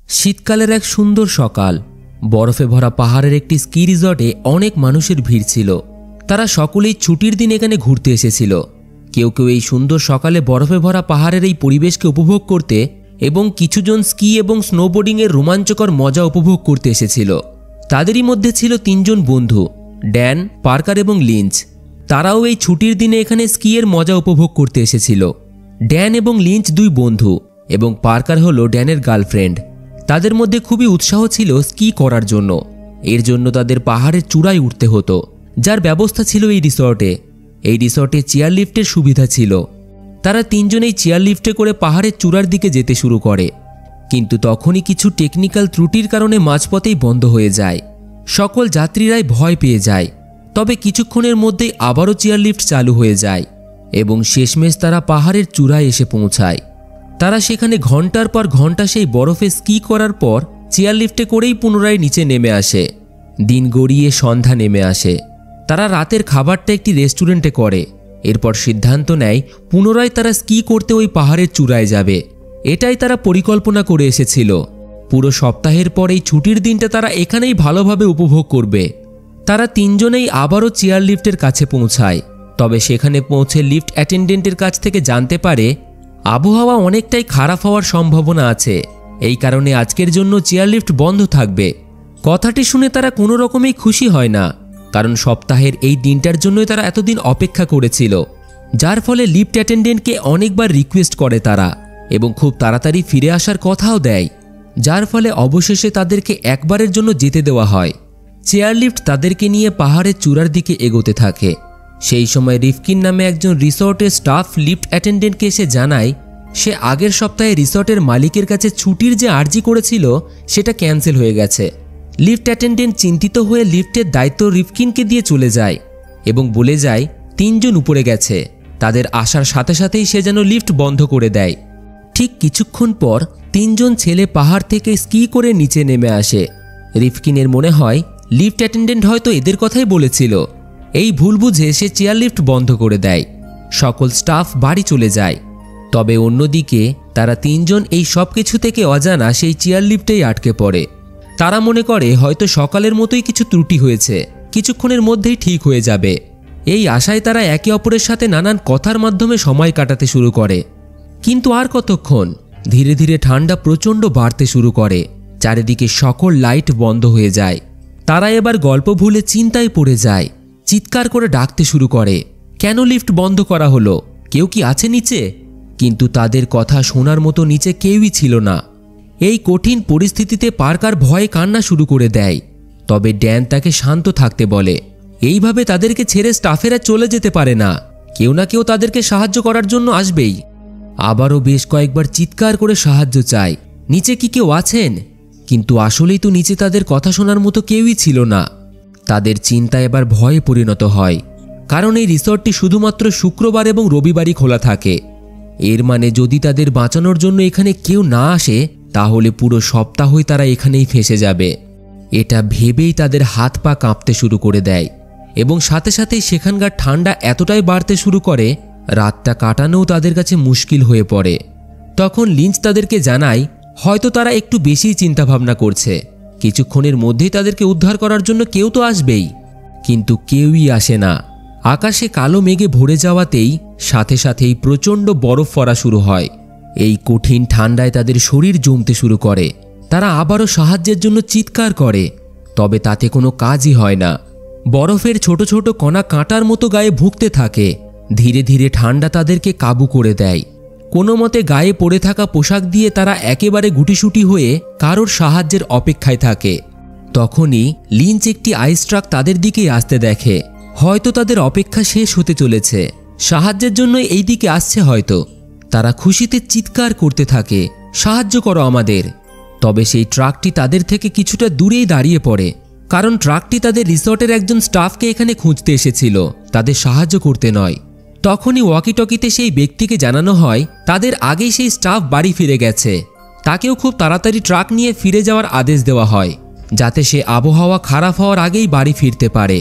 শীতকালের এক সুন্দর সকাল। বরফে ভরা পাহাড়ের একটি স্কি রিসর্টে অনেক মানুষের ভিড় ছিল। তারা সকলেই ছুটির দিন এখানে ঘুরতে এসেছিল। কেউ কেউ এই সুন্দর সকালে বরফে ভরা পাহাড়ের এই পরিবেশকে উপভোগ করতে এবং কিছুজন স্কি এবং স্নোবোর্ডিংয়ের রোমাঞ্চকর মজা উপভোগ করতে এসেছিল। তাদেরই মধ্যে ছিল তিনজন বন্ধু, ড্যান, পার্কার এবং লিঞ্চ। তারাও এই ছুটির দিনে এখানে স্কিয়ের মজা উপভোগ করতে এসেছিল। ড্যান এবং লিঞ্চ দুই বন্ধু এবং পার্কার হলো ড্যানের গার্লফ্রেন্ড। তাদের মধ্যে খুবই উৎসাহ ছিল স্কি করার জন্য। এর জন্য তাদের পাহাড়ের চূড়ায় উঠতে হতো, যার ব্যবস্থা ছিল এই রিসর্টে। এই রিসর্টে চেয়ার লিফটের সুবিধা ছিল। তারা তিনজনেই চেয়ার লিফটে করে পাহাড়ের চূড়ার দিকে যেতে শুরু করে, কিন্তু তখনই কিছু টেকনিক্যাল ত্রুটির কারণে মাঝপথেই বন্ধ হয়ে যায়। সকল যাত্রীরাই ভয় পেয়ে যায়। তবে কিছুক্ষণের মধ্যেই আবারও চেয়ার লিফট চালু হয়ে যায় এবং শেষমেশ তারা পাহাড়ের চূড়ায় এসে পৌঁছায়। তারা সেখানে ঘন্টার পর ঘন্টা সেই বরফে স্কি করার পর চেয়ার লিফটে করেই পুনরায় নিচে নেমে আসে। দিন গড়িয়ে সন্ধ্যা নেমে আসে। তারা রাতের খাবারটা একটি রেস্টুরেন্টে করে। এরপর সিদ্ধান্ত নেয় পুনরায় তারা স্কি করতে ওই পাহাড়ের চূড়ায় যাবে। এটাই তারা পরিকল্পনা করে এসেছিল। পুরো সপ্তাহের পর এই ছুটির দিনটা তারা এখানেই ভালোভাবে উপভোগ করবে। তারা তিনজনেই আবারও চেয়ার লিফটের কাছে পৌঁছায়। তবে সেখানে পৌঁছে লিফট অ্যাটেন্ডেন্টের কাছ থেকে জানতে পারে আবহাওয়া অনেকটাই খারাপ হওয়ার সম্ভাবনা আছে। এই কারণে আজকের জন্য চেয়ার লিফট বন্ধ থাকবে। কথাটি শুনে তারা কোনো রকমেই খুশি হয় না, কারণ সপ্তাহের এই দিনটার জন্যই তারা এতদিন অপেক্ষা করেছিল। যার ফলে লিফট অ্যাটেন্ডেন্টকে অনেকবার রিকোয়েস্ট করে তারা এবং খুব তাড়াতাড়ি ফিরে আসার কথাও দেয়। যার ফলে অবশেষে তাদেরকে একবারের জন্য যেতে দেওয়া হয়। চেয়ার লিফট তাদেরকে নিয়ে পাহাড়ের চূড়ার দিকে এগোতে থাকে। সেই সময় রিফকিন নামে একজন রিসর্টের স্টাফ লিফট অ্যাটেন্ডেন্টকে এসে জানায় সে আগের সপ্তাহে রিসর্টের মালিকের কাছে ছুটির যে আর্জি করেছিল সেটা ক্যান্সেল হয়ে গেছে। লিফট অ্যাটেন্ডেন্ট চিন্তিত হয়ে লিফটের দায়িত্ব রিফকিনকে দিয়ে চলে যায় এবং বলে যায় তিনজন উপরে গেছে। তাদের আসার সাথে সাথেই সে যেন লিফট বন্ধ করে দেয়। ঠিক কিছুক্ষণ পর তিনজন ছেলে পাহাড় থেকে স্কি করে নিচে নেমে আসে। রিফকিনের মনে হয় লিফট অ্যাটেন্ডেন্ট হয়তো এদের কথাই বলেছিল। এই ভুল বুঝে সে চেয়ার লিফট বন্ধ করে দেয়। সকল স্টাফ বাড়ি চলে যায়। তবে অন্যদিকে তারা তিনজন এই সব কিছু থেকে অজানা সেই চেয়ার লিফটেই আটকে পড়ে। তারা মনে করে হয়তো সকালের মতোই কিছু ত্রুটি হয়েছে, কিছুক্ষণের মধ্যেই ঠিক হয়ে যাবে। এই আশায় তারা একে অপরের সাথে নানান কথার মাধ্যমে সময় কাটাতে শুরু করে। কিন্তু আর কতক্ষণ, ধীরে ধীরে ঠান্ডা প্রচণ্ড বাড়তে শুরু করে। চারিদিকে সকল লাইট বন্ধ হয়ে যায়। তারা এবার গল্প ভুলে চিন্তায় পড়ে যায়। চিৎকার করে ডাকতে শুরু করে, কেন লিফট বন্ধ করা হলো? কেউ কি আছে নিচে? কিন্তু তাদের কথা শোনার মতো নিচে কেউই ছিল না। এই কঠিন পরিস্থিতিতে পার্কার ভয়ে কান্না শুরু করে দেয়। তবে ড্যান তাকে শান্ত থাকতে বলে। এইভাবে তাদেরকে ছেড়ে স্টাফেরা চলে যেতে পারে না। কেউ না কেউ তাদেরকে সাহায্য করার জন্য আসবেই। আবারও বেশ কয়েকবার চিৎকার করে সাহায্য চায়, নিচে কি কেউ আছেন? কিন্তু আসলেই তো নিচে তাদের কথা শোনার মতো কেউই ছিল না। তাদের চিন্তা এবার ভয়ে পরিণত হয়, কারণ এই রিসর্টটি শুধুমাত্র শুক্রবার এবং রবিবারই খোলা থাকে। এর মানে যদি তাদের বাঁচানোর জন্য এখানে কেউ না আসে তাহলে পুরো সপ্তাহই তারা এখানেই ফেঁসে যাবে। এটা ভেবেই তাদের হাত পা কাঁপতে শুরু করে দেয় এবং সাথে সাথেই সেখানকার ঠান্ডা এতটাই বাড়তে শুরু করে রাতটা কাটানোও তাদের কাছে মুশকিল হয়ে পড়ে। তখন লিঞ্চ তাদেরকে জানায় হয়তো তারা একটু বেশিই চিন্তাভাবনা করছে। কিছুক্ষণের মধ্যেই তাদেরকে উদ্ধার করার জন্য কেউ তো আসবেই। কিন্তু কেউই আসে না। আকাশে কালো মেঘে ভরে যাওয়াতেই সাথে সাথেই প্রচণ্ড বরফ পড়া শুরু হয়। এই কঠিন ঠান্ডায় তাদের শরীর জমতে শুরু করে। তারা আবারও সাহায্যের জন্য চিৎকার করে, তবে তাতে কোনো কাজই হয় না। বরফের ছোট ছোট কণা কাঁটার মতো গায়ে ভুগতে থাকে। ধীরে ধীরে ঠান্ডা তাদেরকে কাবু করে দেয়। কোনো মতে গায়ে পড়ে থাকা পোশাক দিয়ে তারা একেবারে গুটিসুটি হয়ে কারোর সাহায্যের অপেক্ষায় থাকে। তখনই লিঞ্চ একটি আইস ট্রাক তাদের দিকেই আসতে দেখে। হয়তো তাদের অপেক্ষা শেষ হতে চলেছে, সাহায্যের জন্য এই দিকে আসছে হয়তো। তারা খুশিতে চিৎকার করতে থাকে, সাহায্য করো আমাদের। তবে সেই ট্রাকটি তাদের থেকে কিছুটা দূরেই দাঁড়িয়ে পড়ে, কারণ ট্রাকটি তাদের রিসর্টের একজন স্টাফকে এখানে খুঁজতে এসেছিল, তাদের সাহায্য করতে নয়। তখনই ওয়াকিটকিতে সেই ব্যক্তিকে জানানো হয় তাদের আগেই সেই স্টাফ বাড়ি ফিরে গেছে। তাকেও খুব তাড়াতাড়ি ট্রাক নিয়ে ফিরে যাওয়ার আদেশ দেওয়া হয়, যাতে সে আবহাওয়া খারাপ হওয়ার আগেই বাড়ি ফিরতে পারে।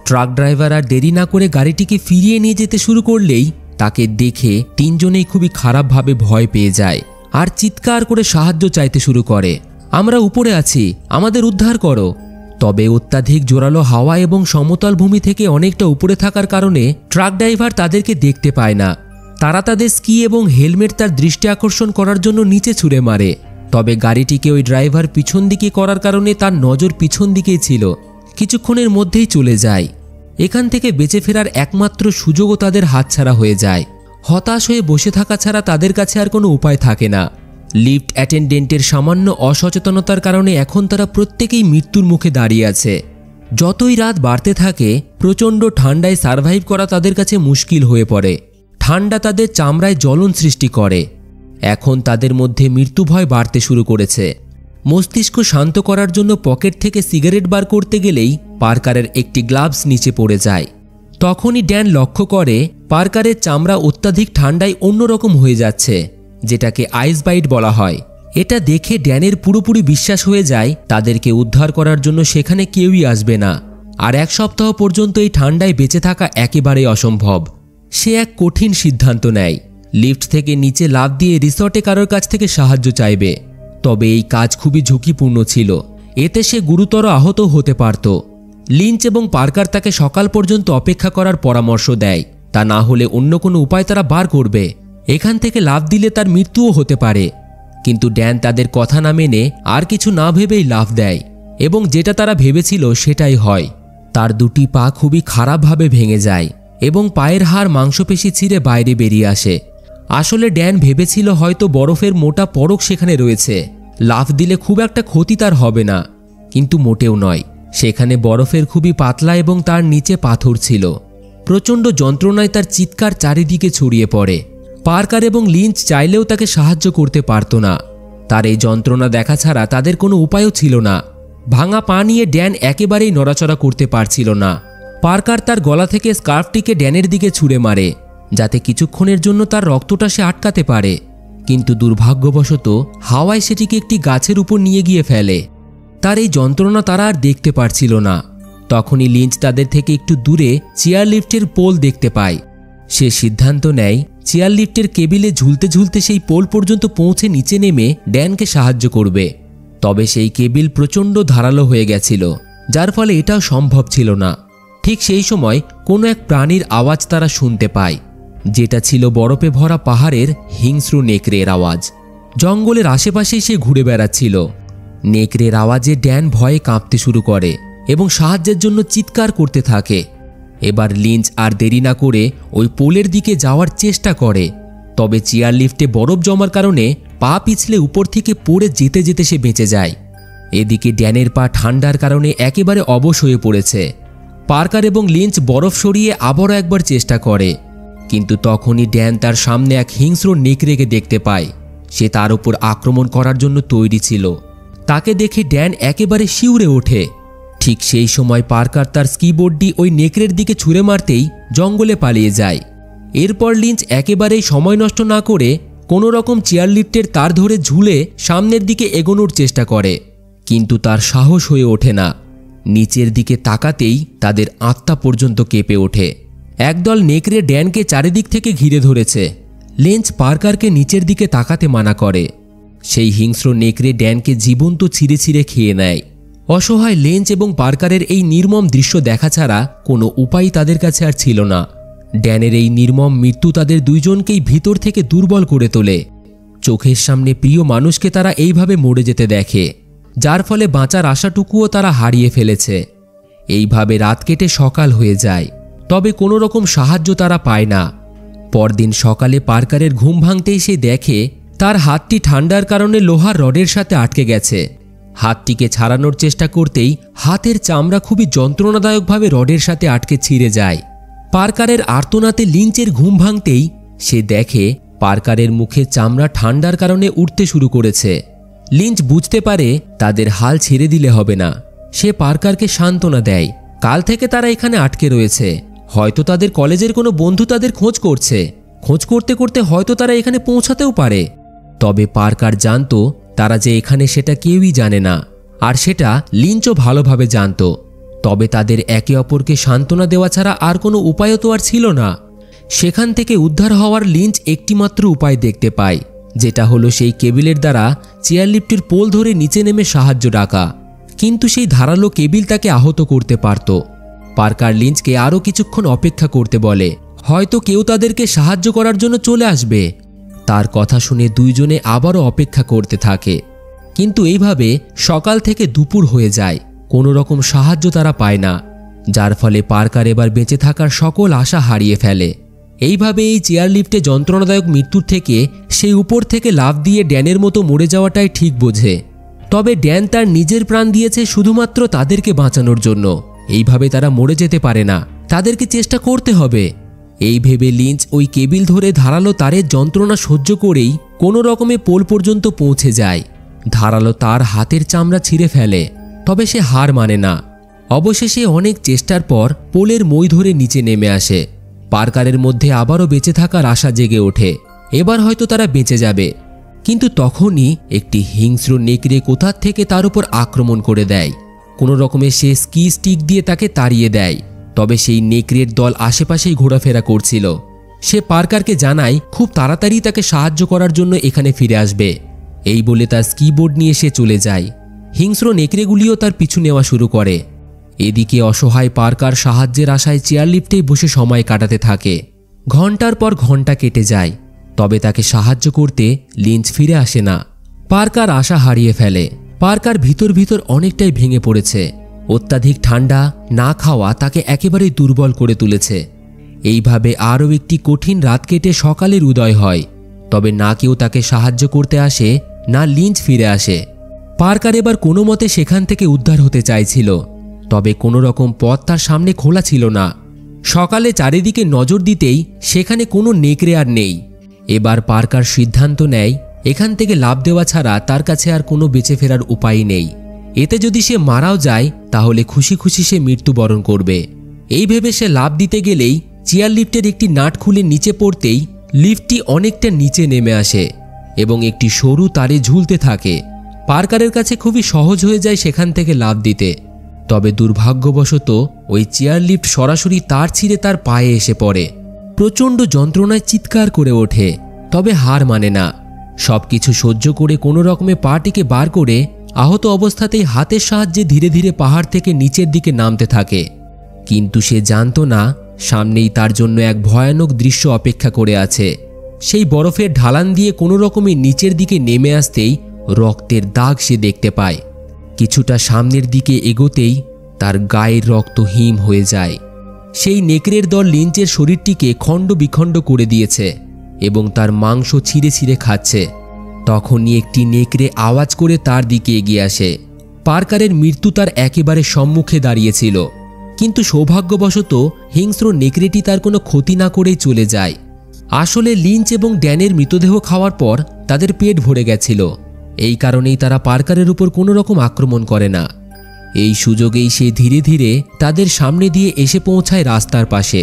ট্রাক ড্রাইভার আর দেরি না করে গাড়িটিকে ফিরিয়ে নিয়ে যেতে শুরু করলেই তাকে দেখে তিনজনেই খুবই খারাপভাবে ভয় পেয়ে যায় আর চিৎকার করে সাহায্য চাইতে শুরু করে। আমরা উপরে আছি, আমাদের উদ্ধার করো। তবে অত্যাধিক জোরালো হাওয়া এবং সমতল ভূমি থেকে অনেকটা উপরে থাকার কারণে ট্রাক ড্রাইভার তাদেরকে দেখতে পায় না। তারা তাদের স্কি এবং হেলমেট তার দৃষ্টি আকর্ষণ করার জন্য নিচে ছুঁড়ে মারে। তবে গাড়িটিকে ওই ড্রাইভার পিছন দিকে করার কারণে তার নজর পিছন দিকেই ছিল। কিছুক্ষণের মধ্যেই চলে যায়। এখান থেকে বেঁচে ফেরার একমাত্র সুযোগও তাদের হাতছাড়া হয়ে যায়। হতাশ হয়ে বসে থাকা ছাড়া তাদের কাছে আর কোনো উপায় থাকে না। লিফট অ্যাটেন্ডেন্টের সামান্য অসচেতনতার কারণে এখন তারা প্রত্যেকেই মৃত্যুর মুখে দাঁড়িয়ে আছে। যতই রাত বাড়তে থাকে, প্রচণ্ড ঠান্ডায় সার্ভাইভ করা তাদের কাছে মুশকিল হয়ে পড়ে। ঠান্ডা তাদের চামড়ায় জ্বলন সৃষ্টি করে। এখন তাদের মধ্যে মৃত্যু ভয় বাড়তে শুরু করেছে। মস্তিষ্ক শান্ত করার জন্য পকেট থেকে সিগারেট বার করতে গেলেই পার্কারের একটি গ্লাভস নিচে পড়ে যায়। তখনই ড্যান লক্ষ্য করে পার্কারের চামড়া অত্যাধিক ঠান্ডায় অন্যরকম হয়ে যাচ্ছে, যেটাকে আইস বাইট বলা হয়। এটা দেখে ড্যানের পুরোপুরি বিশ্বাস হয়ে যায় তাদেরকে উদ্ধার করার জন্য সেখানে কেউই আসবে না, আর এক সপ্তাহ পর্যন্ত এই ঠান্ডায় বেঁচে থাকা একেবারেই অসম্ভব। সে এক কঠিন সিদ্ধান্ত নেয়, লিফট থেকে নিচে লাফ দিয়ে রিসর্টে কারোর কাছ থেকে সাহায্য চাইবে। তবে এই কাজ খুবই ঝুঁকিপূর্ণ ছিল, এতে সে গুরুতর আহত হতে পারত। লিঞ্চ এবং পার্কার তাকে সকাল পর্যন্ত অপেক্ষা করার পরামর্শ দেয়, তা না হলে অন্য কোনো উপায় তারা বার করবে। এখান থেকে লাফ দিলে তার মৃত্যুও হতে পারে। কিন্তু ড্যান তাদের কথা না মেনে আর কিছু না ভেবেই লাফ দেয়, এবং যেটা তারা ভেবেছিল সেটাই হয়। তার দুটি পা খুবই খারাপভাবে ভেঙে যায় এবং পায়ের হাড় মাংসপেশি ছিঁড়ে বাইরে বেরিয়ে আসে। আসলে ড্যান ভেবেছিল হয়তো বরফের মোটা পরক সেখানে রয়েছে, লাফ দিলে খুব একটা ক্ষতি তার হবে না, কিন্তু মোটেও নয়। সেখানে বরফের খুবই পাতলা এবং তার নিচে পাথর ছিল। প্রচণ্ড যন্ত্রণায় তার চিৎকার চারিদিকে ছড়িয়ে পড়ে। পার্কার এবং লিঞ্চ চাইলেও তাকে সাহায্য করতে পারত না। তার এই যন্ত্রণা দেখা ছাড়া তাদের কোনো উপায়ও ছিল না। ভাঙা পা নিয়ে ড্যান একেবারেই নড়াচড়া করতে পারছিল না। পার্কার তার গলা থেকে স্কার্ফটিকে ড্যানের দিকে ছুঁড়ে মারে, যাতে কিছুক্ষণের জন্য তার রক্তটা সে আটকাতে পারে, কিন্তু দুর্ভাগ্যবশত হাওয়ায় সেটিকে একটি গাছের উপর নিয়ে গিয়ে ফেলে। তার এই যন্ত্রণা তারা আর দেখতে পারছিল না। তখনই লিঞ্চ তাদের থেকে একটু দূরে চেয়ার লিফটের পোল দেখতে পায়। সে সিদ্ধান্ত নেয় চেয়ার লিফটের কেবিলে ঝুলতে ঝুলতে সেই পোল পর্যন্ত পৌঁছে নিচে নেমে ড্যানকে সাহায্য করবে। তবে সেই কেবিল প্রচণ্ড ধারালো হয়ে গেছিল, যার ফলে এটাও সম্ভব ছিল না। ঠিক সেই সময় কোনো এক প্রাণীর আওয়াজ তারা শুনতে পায়, যেটা ছিল বরফে ভরা পাহাড়ের হিংস্র নেকড়ের আওয়াজ। জঙ্গলের আশেপাশেই সে ঘুরে বেড়াচ্ছিল। নেকড়ের আওয়াজে ড্যান ভয়ে কাঁপতে শুরু করে এবং সাহায্যের জন্য চিৎকার করতে থাকে। এবার লিঞ্চ আর দেরি না করে ওই পোলের দিকে যাওয়ার চেষ্টা করে। তবে চেয়ার লিফটে বরফ জমার কারণে পা পিছলে উপর থেকে পড়ে যেতে যেতে সে বেঁচে যায়। এদিকে ড্যানের পা ঠান্ডার কারণে একেবারে অবশ হয়ে পড়েছে। পার্কার এবং লিঞ্চ বরফ সরিয়ে আবারও একবার চেষ্টা করে, কিন্তু তখনই ড্যান তার সামনে এক হিংস্র নেকড়েকে দেখতে পায়। সে তার উপর আক্রমণ করার জন্য তৈরি ছিল। তাকে দেখে ড্যান একেবারে শিউরে ওঠে। ঠিক সেই সময় পার্কার তার স্কিবোর্ডটি ওই নেকড়ের দিকে ছুঁড়ে মারতেই জঙ্গলে পালিয়ে যায়। এরপর লিঞ্চ একেবারেই সময় নষ্ট না করে কোনো রকম চেয়ার লিফটের তার ধরে ঝুলে সামনের দিকে এগোনোর চেষ্টা করে, কিন্তু তার সাহস হয়ে ওঠে না। নিচের দিকে তাকাতেই তাদের আত্মা পর্যন্ত কেঁপে ওঠে। একদল নেকড়ে ড্যানকে চারিদিক থেকে ঘিরে ধরেছে। লিঞ্চ পার্কারকে নিচের দিকে তাকাতে মানা করে। সেই হিংস্র নেকড়ে ড্যানকে জীবন্ত ছিঁড়ে ছিঁড়ে খেয়ে নেয়। অসহায় লিঞ্চ এবং পার্কারের এই নির্মম দৃশ্য দেখা ছাড়া কোনো উপায় তাদের কাছে আর ছিল না। ড্যানের এই নির্মম মৃত্যু তাদের দুইজনকেই ভিতর থেকে দুর্বল করে তোলে। চোখের সামনে প্রিয় মানুষকে তারা এইভাবে মরে যেতে দেখে, যার ফলে বাঁচার আশাটুকুও তারা হারিয়ে ফেলেছে। এইভাবে রাত কেটে সকাল হয়ে যায়, তবে কোনো রকম সাহায্য তারা পায় না। পরদিন সকালে পার্কারের ঘুম ভাঙতেই সে দেখে তার হাতটি ঠান্ডার কারণে লোহার রডের সাথে আটকে গেছে। হাতটিকে ছাড়ানোর চেষ্টা করতেই হাতের চামড়া খুবই যন্ত্রণাদায়কভাবে রডের সাথে আটকে ছিঁড়ে যায়। পার্কারের আর্তনাতে লিঞ্চের ঘুম ভাঙতেই সে দেখে পার্কারের মুখে চামড়া ঠান্ডার কারণে উঠতে শুরু করেছে। লিঞ্চ বুঝতে পারে তাদের হাল ছেড়ে দিলে হবে না। সে পার্কারকে সান্ত্বনা দেয়, কাল থেকে তারা এখানে আটকে রয়েছে। হয়তো তাদের কলেজের কোনো বন্ধু তাদের খোঁজ করছে। খোঁজ করতে করতে হয়তো তারা এখানে পৌঁছাতেও পারে। তবে পার্কার জানতো তারা যে এখানে সেটা কেউই জানে না, আর সেটা লিঞ্চও ভালোভাবে জানত। তবে তাদের একে অপরকে সান্ত্বনা দেওয়া ছাড়া আর কোনো উপায়ও তো আর ছিল না। সেখান থেকে উদ্ধার হওয়ার লিঞ্চ একটিমাত্র উপায় দেখতে পায়, যেটা হলো সেই কেবিলের দ্বারা চেয়ারলিফটের পোল ধরে নিচে নেমে সাহায্য ডাকা। কিন্তু সেই ধারালো কেবিল তাকে আহত করতে পারত। পার্কার লিঞ্চকে আরও কিছুক্ষণ অপেক্ষা করতে বলে, হয়তো কেউ তাদেরকে সাহায্য করার জন্য চলে আসবে। তার কথা শুনে দুইজনে আবারও অপেক্ষা করতে থাকে, কিন্তু এইভাবে সকাল থেকে দুপুর হয়ে যায়, কোনো রকম সাহায্য তারা পায় না, যার ফলে পার্কার এবার বেঁচে থাকার সকল আশা হারিয়ে ফেলে। এইভাবে এই চেয়ারলিফটে যন্ত্রণাদায়ক মৃত্যুর থেকে সে উপর থেকে লাফ দিয়ে ড্যানের মতো মরে যাওয়াটাই ঠিক বোঝে। তবে ড্যান তার নিজের প্রাণ দিয়েছে শুধুমাত্র তাদেরকে বাঁচানোর জন্য। এইভাবে তারা মরে যেতে পারে না, তাদেরকে চেষ্টা করতে হবে। এই ভেবে লিঞ্চ ওই কেবিল ধরে ধারালো তারের যন্ত্রণা সহ্য করেই কোনো রকমে পোল পর্যন্ত পৌঁছে যায়। ধারালো তার হাতের চামড়া ছিঁড়ে ফেলে, তবে সে হার মানে না। অবশেষে অনেক চেষ্টার পর পোলের মই ধরে নিচে নেমে আসে। পার্কারের মধ্যে আবারও বেঁচে থাকার আশা জেগে ওঠে, এবার হয়তো তারা বেঁচে যাবে। কিন্তু তখনই একটি হিংস্র নেকড়ে কোথা থেকে তার উপর আক্রমণ করে দেয়। কোনো রকমে সে স্কি স্টিক দিয়ে তাকে তাড়িয়ে দেয়। তবে সেই নেকড়ের দল আশেপাশেই ঘোরাফেরা করছিল। সে পার্কারকে জানায় খুব তাড়াতাড়ি তাকে সাহায্য করার জন্য এখানে ফিরে আসবে। এই বলে তার স্কি বোর্ড নিয়ে সে চলে যায়। হিংস্র নেকড়েগুলিও তার পিছু নেওয়া শুরু করে। এদিকে অসহায় পার্কার সাহায্যের আশায় চেয়ারলিফটেই বসে সময় কাটাতে থাকে। ঘন্টার পর ঘন্টা কেটে যায়, তবে তাকে সাহায্য করতে লিঞ্চ ফিরে আসে না। পার্কার আশা হারিয়ে ফেলে। পার্কার ভিতর ভিতর অনেকটাই ভেঙে পড়েছে। অত্যাধিক ঠান্ডা না খাওয়া তাকে একেবারেই দুর্বল করে তুলেছে। এইভাবে আরও একটি কঠিন রাত কেটে সকালের উদয় হয়। তবে না কেউ তাকে সাহায্য করতে আসে, না লিঞ্চ ফিরে আসে। পার্কার এবার কোনো মতে সেখান থেকে উদ্ধার হতে চাইছিল, তবে কোনো রকম পথ তার সামনে খোলা ছিল না। সকালে চারিদিকে নজর দিতেই সেখানে কোনো নেকড়ে আর নেই। এবার পার্কার সিদ্ধান্ত নেয় এখান থেকে লাফ দেওয়া ছাড়া তার কাছে আর কোনো বেঁচে ফেরার উপায় নেই। এতে যদি সে মারাও যায় তাহলে খুশি খুশি সে মৃত্যুবরণ করবে। এই ভেবে সে লাফ দিতে গেলেই চেয়ারলিফটের একটি নাট খুলে নিচে পড়তেই লিফটটি অনেকটা নিচে নেমে আসে এবং একটি সরু তারে ঝুলতে থাকে। পার্কারের কাছে খুবই সহজ হয়ে যায় সেখান থেকে লাফ দিতে। তবে দুর্ভাগ্যবশত ওই চেয়ারলিফট সরাসরি তার ছিঁড়ে তার পায়ে এসে পড়ে। প্রচণ্ড যন্ত্রণায় চিৎকার করে ওঠে, তবে হার মানে না। সবকিছু সহ্য করে কোনো রকমে পাটিকে বার করে আহত অবস্থাতেই হাতের সাহায্যে ধীরে ধীরে পাহাড় থেকে নিচের দিকে নামতে থাকে। কিন্তু সে জানত না সামনেই তার জন্য এক ভয়ানক দৃশ্য অপেক্ষা করে আছে। সেই বরফের ঢালান দিয়ে কোনো রকমে নিচের দিকে নেমে আসতেই রক্তের দাগ সে দেখতে পায়। কিছুটা সামনের দিকে এগোতেই তার গায়ের রক্ত হিম হয়ে যায়। সেই নেকড়ের দল লিঞ্চের শরীরটিকে খণ্ড বিখণ্ড করে দিয়েছে এবং তার মাংস ছিঁড়ে ছিঁড়ে খাচ্ছে। তখনই একটি নেকড়ে আওয়াজ করে তার দিকে এগিয়ে আসে। পার্কারের মৃত্যু তার একেবারে সম্মুখে দাঁড়িয়েছিল, কিন্তু সৌভাগ্যবশত হিংস্র নেকড়েটি তার কোনো ক্ষতি না করেই চলে যায়। আসলে লিঞ্চ এবং ড্যানের মৃতদেহ খাওয়ার পর তাদের পেট ভরে গেছিল, এই কারণেই তারা পার্কারের উপর কোনো রকম আক্রমণ করে না। এই সুযোগেই সে ধীরে ধীরে তাদের সামনে দিয়ে এসে পৌঁছায় রাস্তার পাশে।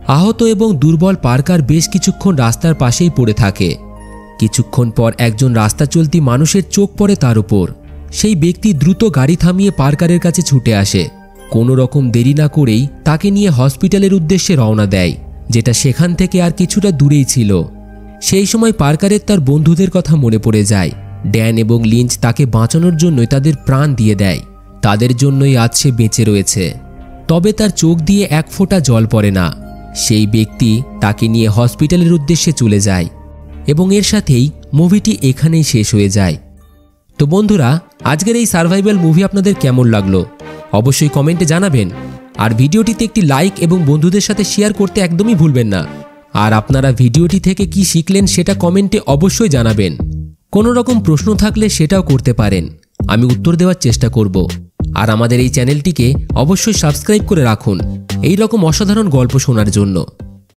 আহত এবং দুর্বল পার্কার বেশ কিছুক্ষণ রাস্তার পাশেই পড়ে থাকে। কিছুক্ষণ পর একজন রাস্তা চলতি মানুষের চোখ পড়ে তার উপর। সেই ব্যক্তি দ্রুত গাড়ি থামিয়ে পার্কারের কাছে ছুটে আসে। কোনো রকম দেরি না করেই তাকে নিয়ে হসপিটালের উদ্দেশ্যে রওনা দেয়, যেটা সেখান থেকে আর কিছুটা দূরেই ছিল। সেই সময় পার্কারের তার বন্ধুদের কথা মনে পড়ে যায়। ড্যান এবং লিঞ্চ তাকে বাঁচানোর জন্যই তাদের প্রাণ দিয়ে দেয়। তাদের জন্যই আজ সে বেঁচে রয়েছে। তবে তার চোখ দিয়ে এক ফোঁটা জল পড়ে না। সেই ব্যক্তি তাকে নিয়ে হসপিটালের উদ্দেশ্যে চলে যায় এবং এর সাথেই মুভিটি এখানেই শেষ হয়ে যায়। তো বন্ধুরা, আজকের এই সার্ভাইভাল মুভি আপনাদের কেমন লাগলো অবশ্যই কমেন্টে জানাবেন। আর ভিডিওটিতে একটি লাইক এবং বন্ধুদের সাথে শেয়ার করতে একদমই ভুলবেন না। আর আপনারা ভিডিওটি থেকে কি শিখলেন সেটা কমেন্টে অবশ্যই জানাবেন। কোনো রকম প্রশ্ন থাকলে সেটাও করতে পারেন, আমি উত্তর দেওয়ার চেষ্টা করব। আর আমাদের এই চ্যানেলটিকে অবশ্যই সাবস্ক্রাইব করে রাখুন এই রকম অসাধারণ গল্প শোনার জন্য।